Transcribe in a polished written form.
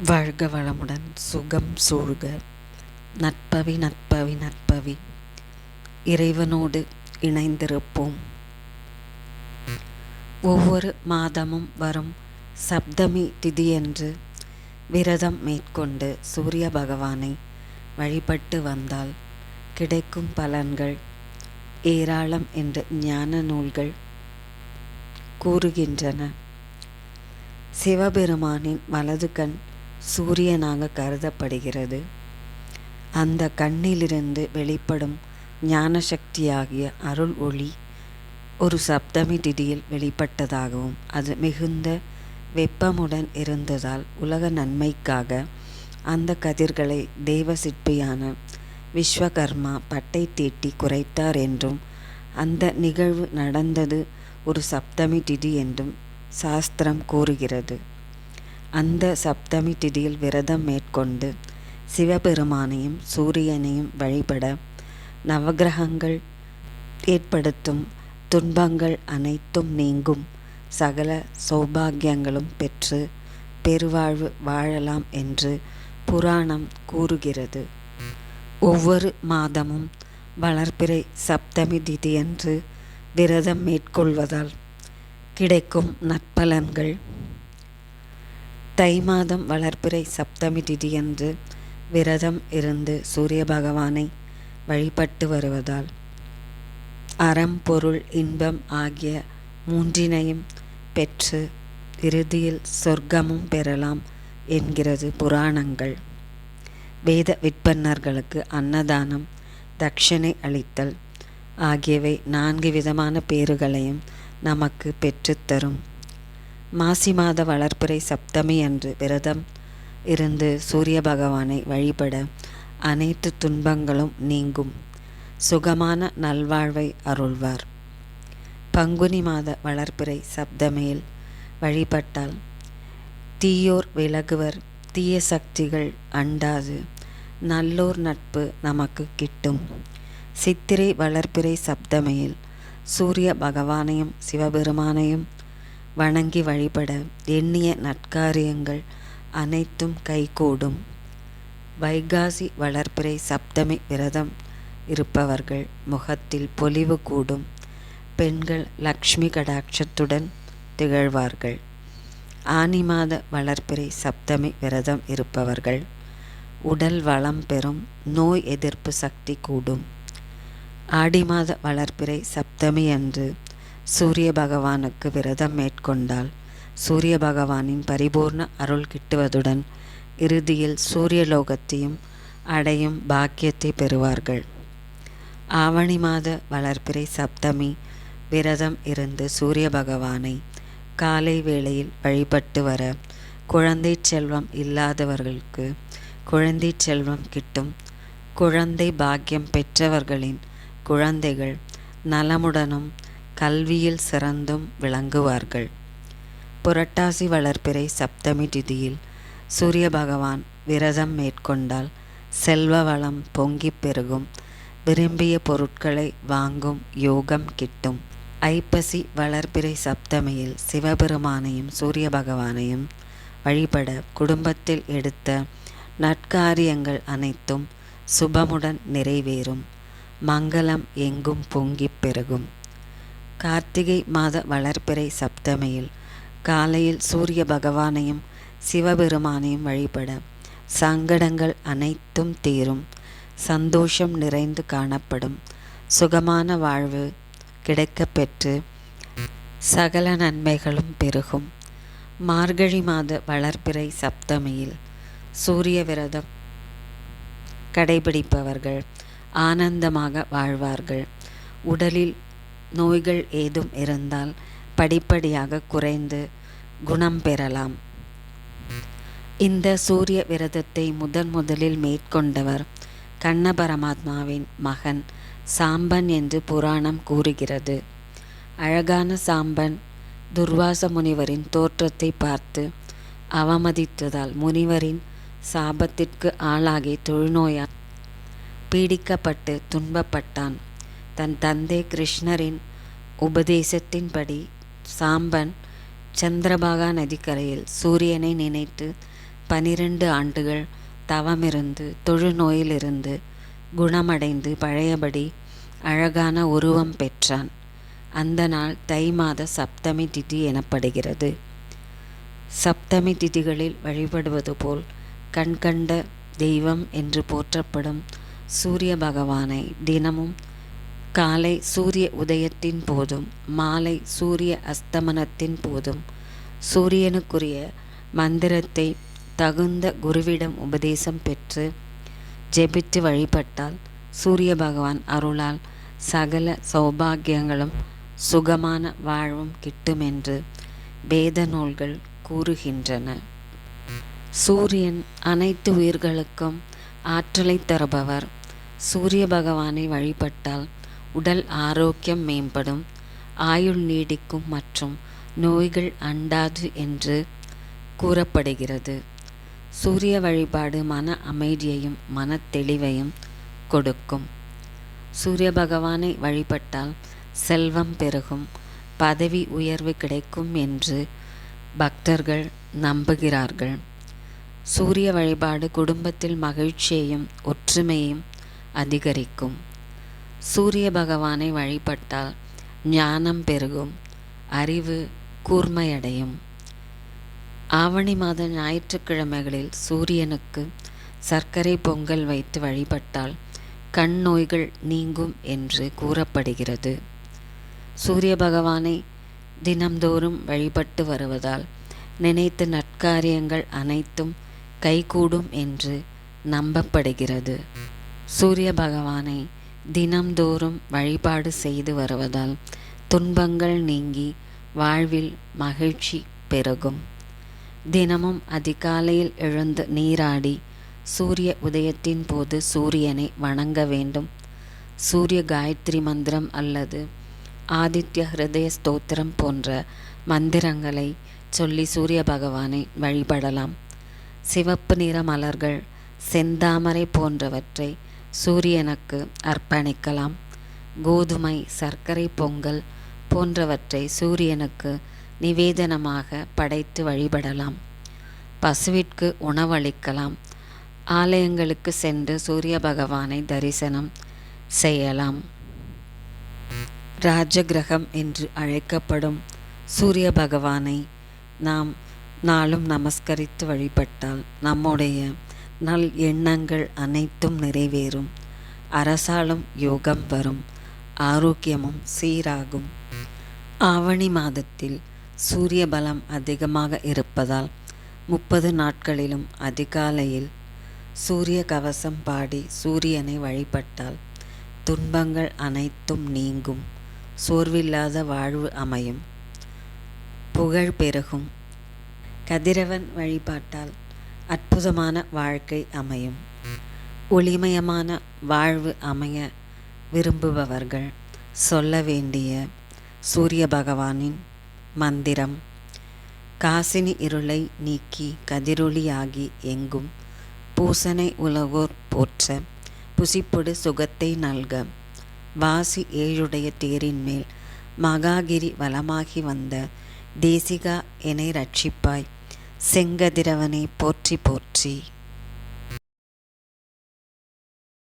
வாழ்க வளமுடன் சுகம் சூழ்க. நற்பவி நற்பவி நற்பவி. இறைவனோடு இணைந்திருப்போம். ஒவ்வொரு மாதமும் வரும் சப்தமி திதியன்று விரதம் மேற்கொண்டு சூரிய பகவானை வழிபட்டு வந்தால் கிடைக்கும் பலன்கள் ஏராளம் என்று ஞான நூல்கள் கூறுகின்றன. சிவபெருமானின் வலது கண் சூரியனாக கருதப்படுகிறது. அந்த கண்ணிலிருந்து வெளிப்படும் ஞான சக்தியாகிய அருள் ஒளி ஒரு சப்தமி திதியில் வெளிப்பட்டதாகவும் அது மிகுந்த வெப்பமுடன் இருந்ததால் உலக நன்மைக்காக அந்த கதிர்களை தேவ சிற்பியான விஸ்வகர்மா பட்டை தீட்டி குறைத்தார் என்றும் அந்த நிகழ்வு நடந்தது ஒரு சப்தமி திதி என்றும் சாஸ்திரம் கூறுகிறது. அந்த சப்தமி திதியில் விரதம் மேற்கொண்டு சிவபெருமானையும் சூரியனையும் வழிபட நவகிரகங்கள் ஏற்படுத்தும் துன்பங்கள் அனைத்தும் நீங்கும், சகல சௌபாகியங்களும் பெற்று பெருவாழ்வு வாழலாம் என்று புராணம் கூறுகிறது. ஒவ்வொரு மாதமும் வளர்பிறை சப்தமி திதியன்று விரதம் மேற்கொள்வதால் கிடைக்கும் நற்பலன்கள். தை மாதம் வளர்பிறை சப்தமி திதியன்று விரதம் இருந்து சூரிய பகவானை வழிபட்டு வருவதால் அறம் பொருள் இன்பம் ஆகிய மூன்றினையும் பெற்று இறுதியில் சொர்க்கமும் பெறலாம் என்கிறது புராணங்கள். வேத விற்பன்னர்களுக்கு அன்னதானம், தட்சணை அளித்தல் ஆகியவை 4 விதமான பேறுகளையும் நமக்கு பெற்றுத்தரும். மாசி மாத வளர்பிறை சப்தமி அன்று விரதம் இருந்து சூரிய பகவானை வழிபட அனைத்து துன்பங்களும் நீங்கும், சுகமான நல்வாழ்வை அருள்வார். பங்குனி மாத வளர்பிறை சப்தமியில் வழிபட்டால் தீயோர் விலகுவர், தீய சக்திகள் அண்டாது நல்லோர் நட்பு நமக்கு கிட்டும். சித்திரை வளர்பிறை சப்தமியில் சூரிய பகவானையும் சிவபெருமானையும் வணங்கி வழிபட எண்ணிய நற்காரியங்கள் அனைத்தும் கைகூடும். வைகாசி வளர்பிறை சப்தமி விரதம் இருப்பவர்கள் முகத்தில் பொலிவு கூடும், பெண்கள் லக்ஷ்மி கடாட்சத்துடன் திகழ்வார்கள். ஆனி மாத வளர்பிறை சப்தமி விரதம் இருப்பவர்கள் உடல் வளம் பெறும், நோய் எதிர்ப்பு சக்தி கூடும். ஆடி மாத வளர்பிறை சப்தமி அன்று சூரிய பகவானுக்கு விரதம் மேற்கொண்டால் சூரிய பகவானின் பரிபூர்ண அருள் கிட்டுவதுடன் இறுதியில் சூரியலோகத்தையும் அடையும் பாக்கியத்தை பெறுவார்கள். ஆவணி மாத வளர்பிறை சப்தமி விரதம் இருந்து சூரிய பகவானை காலை வேளையில் வழிபட்டு வர குழந்தை செல்வம் இல்லாதவர்களுக்கு குழந்தை செல்வம் கிட்டும். குழந்தை பாக்கியம் பெற்றவர்களின் குழந்தைகள் நலமுடனும் கல்வியில் சிறந்தும் விளங்குவார்கள். புரட்டாசி வளர்பிறை சப்தமி திதியில் சூரிய பகவான் விரதம் மேற்கொண்டால் செல்வ வளம் பொங்கி பெருகும், விரும்பிய பொருட்களை வாங்கும் யோகம் கிட்டும். ஐப்பசி வளர்பிறை சப்தமியில் சிவபெருமானையும் சூரிய பகவானையும் வழிபட குடும்பத்தில் எடுத்த நற்காரியங்கள் அனைத்தும் சுபமுடன் நிறைவேறும், மங்களம் எங்கும் பொங்கி பெருகும். கார்த்திகை மாத வளர்பிறை சப்தமியில் காலையில் சூரிய பகவானையும் சிவபெருமானையும் வழிபட சங்கடங்கள் அனைத்தும் தீரும், சந்தோஷம் நிறைந்து காணப்படும், சுகமான வாழ்வு கிடைக்கப்பெற்று சகல நன்மைகளும் பெருகும். மார்கழி மாத வளர்பிறை சப்தமியில் சூரிய விரதம் கடைபிடிப்பவர்கள் ஆனந்தமாக வாழ்வார்கள். உடலில் நோய்கள் ஏதும் இருந்தால் படிப்படியாக குறைந்து குணம் பெறலாம். இந்த சூரிய விரதத்தை முதலில் மேற்கொண்டவர் கண்ண பரமாத்மாவின் மகன் சாம்பன் என்று புராணம் கூறுகிறது. அழகான சாம்பன் துர்வாச முனிவரின் தோற்றத்தை பார்த்து அவமதித்ததால் முனிவரின் சாபத்திற்கு ஆளாகி தொழுநோயால் பீடிக்கப்பட்டு துன்பப்பட்டான். தன் தந்தை கிருஷ்ணரின் உபதேசத்தின்படி சாம்பன் சந்திரபாகா நதிக்கரையில் சூரியனை நினைத்து 12 ஆண்டுகள் தவமிருந்து தொழுநோயிலிருந்து குணமடைந்து பழையபடி அழகான உருவம் பெற்றான். அந்த நாள் தை மாத சப்தமி திதி எனப்படுகிறது. சப்தமி திதிகளில் வழிபடுவது போல் கண்கண்ட தெய்வம் என்று போற்றப்படும் சூரிய பகவானை தினமும் காலை சூரிய உதயத்தின் போதும் மாலை சூரிய அஸ்தமனத்தின் போதும் சூரியனுக்குரிய மந்திரத்தை தகுந்த குருவிடம் உபதேசம் பெற்று ஜெபித்து வழிபட்டால் சூரிய பகவான் அருளால் சகல சௌபாகியங்களும் சுகமான வாழ்வும் கிட்டுமென்று வேத நூல்கள் கூறுகின்றன. சூரியன் அனைத்து உயிர்களுக்கும் ஆற்றலை தருபவர். சூரிய பகவானை வழிபட்டால் உடல் ஆரோக்கியம் மேம்படும், ஆயுள் நீடிக்கும் மற்றும் நோய்கள் அண்டாது என்று கூறப்படுகிறது. சூரிய வழிபாடு மன அமைதியையும் மன தெளிவையும் கொடுக்கும். சூரிய பகவானை வழிபட்டால் செல்வம் பெருகும், பதவி உயர்வு கிடைக்கும் என்று பக்தர்கள் நம்புகிறார்கள். சூரிய வழிபாடு குடும்பத்தில் மகிழ்ச்சியையும் ஒற்றுமையையும் அதிகரிக்கும். சூரிய பகவானை வழிபட்டால் ஞானம் பெருகும், அறிவு கூர்மையடையும். ஆவணி மாத ஞாயிற்றுக்கிழமைகளில் சூரியனுக்கு சர்க்கரை பொங்கல் வைத்து வழிபட்டால் கண் நோய்கள் நீங்கும் என்று கூறப்படுகிறது. சூரிய பகவானை தினம்தோறும் வழிபட்டு வருவதால் நினைத்த நற்காரியங்கள் அனைத்தும் கைகூடும் என்று நம்பப்படுகிறது. சூரிய பகவானை தினம்தோறும் வழிபாடு செய்து வருவதால் துன்பங்கள் நீங்கி வாழ்வில் மகிழ்ச்சி பெருகும். தினமும் அதிகாலையில் எழுந்து நீராடி சூரிய உதயத்தின் போது சூரியனை வணங்க வேண்டும். சூரிய காயத்ரி மந்திரம் அல்லது ஆதித்ய ஹிருதய ஸ்தோத்திரம் போன்ற மந்திரங்களை சொல்லி சூரிய பகவானை வழிபடலாம். சிவப்பு நிற மலர்கள், செந்தாமரை போன்றவற்றை சூரியனுக்கு அர்ப்பணிக்கலாம். கோதுமை, சர்க்கரை பொங்கல் போன்றவற்றை சூரியனுக்கு நிவேதனமாக படைத்து வழிபடலாம். பசுவிற்கு உணவளிக்கலாம். ஆலயங்களுக்கு சென்று சூரிய பகவானை தரிசனம் செய்யலாம். ராஜகிரகம் என்று அழைக்கப்படும் சூரிய பகவானை நாம் நாளும் நமஸ்கரித்து வழிபட்டால் நம்முடைய நல் எண்ணங்கள் அனைத்தும் நிறைவேறும், அரசாளும் யோகம் வரும், ஆரோக்கியமும் சீராகும். ஆவணி மாதத்தில் சூரிய பலம் அதிகமாக இருப்பதால் 30 நாட்களிலும் அதிகாலையில் சூரிய கவசம் பாடி சூரியனை வழிபட்டால் துன்பங்கள் அனைத்தும் நீங்கும், சோர்வில்லாத வாழ்வு அமையும், புகழ் பெருகும். கதிரவன் வழிபாட்டால் அற்புதமான வாழ்க்கை அமையும். ஒளிமயமான வாழ்வு அமைய விரும்புபவர்கள் சொல்ல வேண்டிய சூரிய பகவானின் மந்திரம்: காசினி இருளை நீக்கி கதிரொளியாகி எங்கும் பூசனை உலகோர் போற்ற புசிப்பொடு சுகத்தை நல்க வாசி ஏழுடைய தேரின் மேல் மகாகிரி வலமாகி வந்த தேசிகா எனை ரட்சிப்பாய் செங்கதிரவனை போற்றி போற்றி.